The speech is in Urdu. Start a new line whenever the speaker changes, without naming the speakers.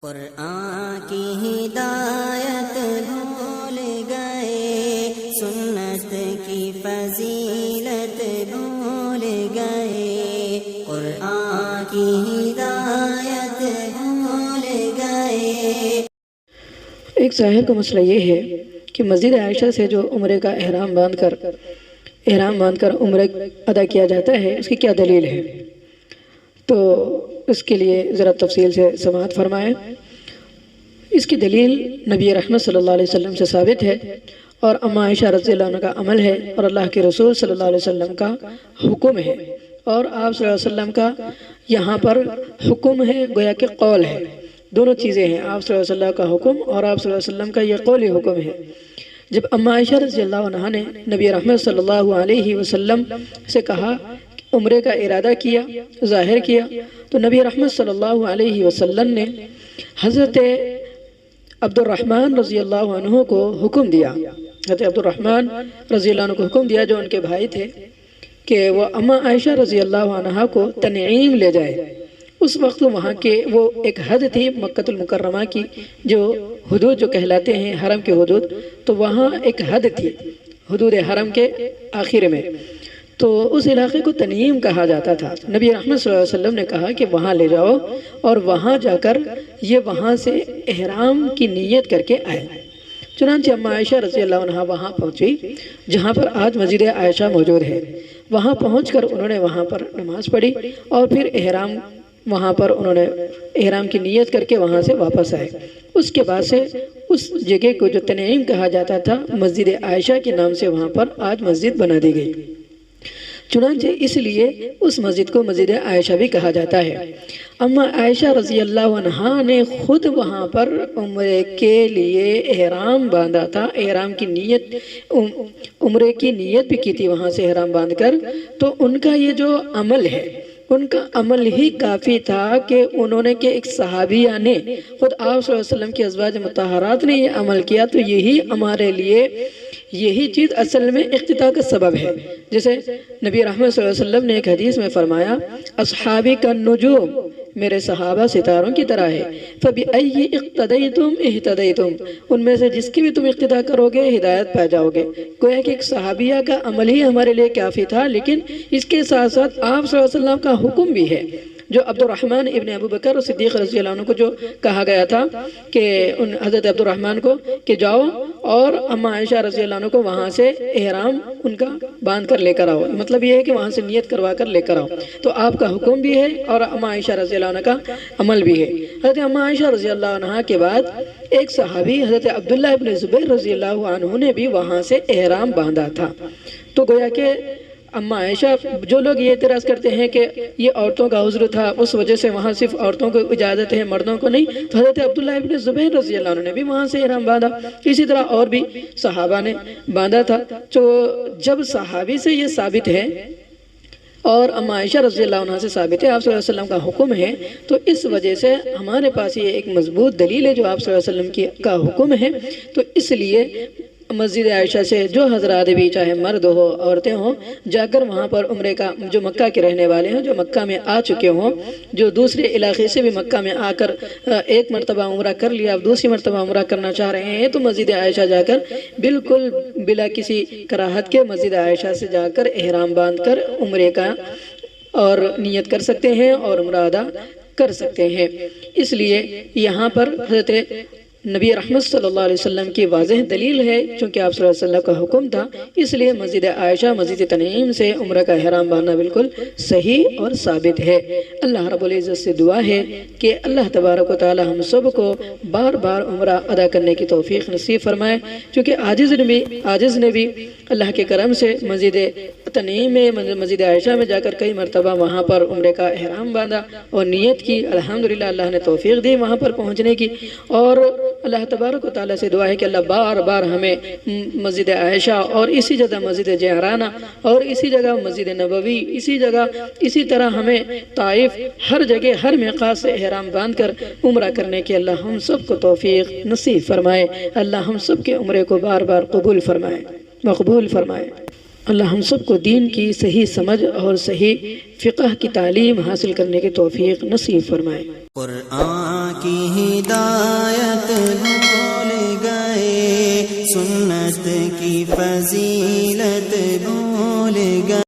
قرآن کی ہدایت بھول گئے، سنت کی فضیلت بھول گئے، قرآن کی ہدایت بھول گئے۔
ایک ظاہر کا مسئلہ یہ ہے کہ مسجد عائشہ سے جو عمرے کا احرام باندھ کر عمرہ ادا کیا جاتا ہے، اس کی کیا دلیل ہے؟ تو اس کے لیے ذرا تفصیل سے سماعت فرمائیں۔ اس کی دلیل نبی رحمت صلی اللہ علیہ وسلم سے ثابت ہے، اور اما عائشہ رضی اللہ عنہ کا عمل ہے، اور اللہ کے رسول صلی اللہ علیہ وسلم کا حکم ہے، اور آپ صلی اللہ علیہ وسلم کا یہاں پر حکم ہے، گویا کہ قول ہے۔ دونوں چیزیں ہیں، آپ صلی اللہ علیہ وسلم کا حکم اور آپ صلی اللہ علیہ وسلم کا یہ قولی حکم ہے۔ جب اما عائشہ رضی اللہ عنہ نے نبی رحمت صلی اللہ علیہ وسلم سے کہا، عمرے کا ارادہ کیا، ظاہر کیا، تو نبی رحمت صلی اللہ علیہ وسلم نے حضرت عبد الرحمن رضی اللہ عنہ کو حکم دیا، حضرت عبد الرحمن رضی اللہ عنہ کو حکم دیا جو ان کے بھائی تھے، کہ وہ اما عائشہ رضی اللہ عنہ کو تنعیم لے جائے۔ اس وقت وہاں کے وہ ایک حد تھی مکہ المکرمہ کی، جو حدود جو کہلاتے ہیں حرم کے حدود، تو وہاں ایک حد تھی حدود حرم کے آخر میں، تو اس علاقے کو تنعیم کہا جاتا تھا۔ نبی رحمت صلی اللہ علیہ وسلم نے کہا کہ وہاں لے جاؤ، اور وہاں جا کر یہ وہاں سے احرام کی نیت کر کے آئے۔ چنانچہ اما عائشہ رضی اللہ عنہ وہاں پہنچی جہاں پر آج مسجد عائشہ موجود ہے۔ وہاں پہنچ کر انہوں نے وہاں پر نماز پڑھی، اور پھر وہاں پر انہوں نے احرام کی نیت کر کے وہاں سے واپس آئے۔ اس کے بعد سے اس جگہ کو جو تنعیم کہا جاتا تھا، مسجد عائشہ کے نام سے وہاں پر آج مسجد بنا دی گئی۔ چنانچہ اس لیے اس مسجد کو مسجد عائشہ بھی کہا جاتا ہے۔ اما عائشہ رضی اللہ عنہا نے خود وہاں پر عمرے کے لیے احرام باندھا تھا، احرام کی نیت، عمرے کی نیت بھی کی تھی وہاں سے احرام باندھ کر۔ تو ان کا یہ جو عمل ہے، ان کا عمل ہی کافی تھا کہ انہوں نے کہ ایک صحابیہ نے، خود آپ صلی اللہ علیہ وسلم کی ازواج مطہرات نے یہ عمل کیا، تو یہی ہمارے لیے یہی چیز اصل میں اقتداء کا سبب ہے۔ جیسے نبی رحمت صلی اللہ علیہ وسلم نے ایک حدیث میں فرمایا، اصحابی کا نجوم، میرے صحابہ ستاروں کی طرح ہے، فَبِأَيِّ اقْتَدَيْتُمْ اِهْتَدَيْتُمْ، ان میں سے جس کی بھی تم اقتداء کرو گے ہدایت پا جاؤ گے۔ گویا کہ ایک صحابیہ کا عمل ہی ہمارے لیے کافی تھا، لیکن اس کے ساتھ ساتھ آپ صلی اللہ علیہ وسلم کا حکم بھی ہے، جو عبد الرحمن ابن ابو بکر صدیق رضی اللہ عنہ کو جو کہا گیا تھا کہ حضرت عبد الرحمن کو کہ جاؤ اور اما عائشہ رضی اللہ عنہ کو وہاں سے احرام ان کا باندھ کر لے کر آؤ، مطلب یہ ہے کہ وہاں سے نیت کروا کر لے کر آؤ۔ تو آپ کا حکم بھی ہے اور اما عائشہ رضی اللہ عنہ کا عمل بھی ہے۔ حضرت اما عائشہ رضی اللہ عنہ کے بعد ایک صحابی حضرت عبداللہ ابن زبیر رضی اللہ عنہ نے بھی وہاں سے احرام باندھا تھا۔ تو گویا کہ اما عائشہ، جو لوگ یہ اعتراض کرتے ہیں کہ یہ عورتوں کا عذر تھا، اس وجہ سے وہاں صرف عورتوں کو اجازت ہے مردوں کو نہیں، تو حضرت عبداللہ ابن زبیر رضی اللہ عنہ نے بھی وہاں سے احرام باندھا، اسی طرح اور بھی صحابہ نے باندھا تھا۔ تو جب صحابی سے یہ ثابت ہے اور اما عائشہ رضی اللہ عنہ سے ثابت ہے، آپ صلی اللہ علیہ وسلم کا حکم ہے، تو اس وجہ سے ہمارے پاس یہ ایک مضبوط دلیل ہے جو آپ صلی اللہ علیہ وسلم کا حکم ہے۔ تو اس لیے مسجد عائشہ سے جو حضرات بھی، چاہے مرد ہو عورتیں ہوں، جا کر وہاں پر عمرے کا، جو مکہ کے رہنے والے ہیں، جو مکہ میں آ چکے ہوں، جو دوسرے علاقے سے بھی مکہ میں آ کر ایک مرتبہ عمرہ کر لیا، اب دوسری مرتبہ عمرہ کرنا چاہ رہے ہیں، تو مسجد عائشہ جا کر بالکل بلا کسی کراہت کے مسجد عائشہ سے جا کر احرام باندھ کر عمرے کا اور نیت کر سکتے ہیں اور عمرہ ادا کر سکتے ہیں۔ اس لیے یہاں پر حضرت نبی رحمت صلی اللہ علیہ وسلم کی واضح دلیل ہے، چونکہ آپ صلی اللہ علیہ وسلم کا حکم تھا، اس لیے مسجد عائشہ، مسجد تنعیم سے عمرہ کا احرام باندھنا بالکل صحیح اور ثابت ہے۔ اللہ رب العزت سے دعا ہے کہ اللہ تبارک و تعالی ہم سب کو بار بار عمرہ ادا کرنے کی توفیق نصیب فرمائے، چونکہ عاجز نے بھی اللہ کے کرم سے مسجد تنعیم میں، مسجد عائشہ میں جا کر کئی مرتبہ وہاں پر عمرے کا احرام باندھا اور نیت کی، الحمدللہ اللہ نے توفیق دی وہاں پر پہنچنے کی۔ اور اللہ تبارک و تعالیٰ سے دعا ہے کہ اللہ بار بار ہمیں مسجد عائشہ اور اسی جگہ مسجد جعرانہ اور اسی جگہ مسجد نبوی، اسی جگہ اسی طرح ہمیں طائف، ہر جگہ ہر میقات سے احرام باندھ کر عمرہ کرنے کی اللہ ہم سب کو توفیق نصیب فرمائے۔ اللہ ہم سب کے عمرے کو بار بار قبول فرمائے، مقبول فرمائے۔ اللہ ہم سب کو دین کی صحیح سمجھ اور صحیح فقہ کی تعلیم حاصل کرنے کی توفیق نصیب فرمائے۔
قرآن کی ہدایت بھول گئے، سنت کی فضیلت بھول گئے۔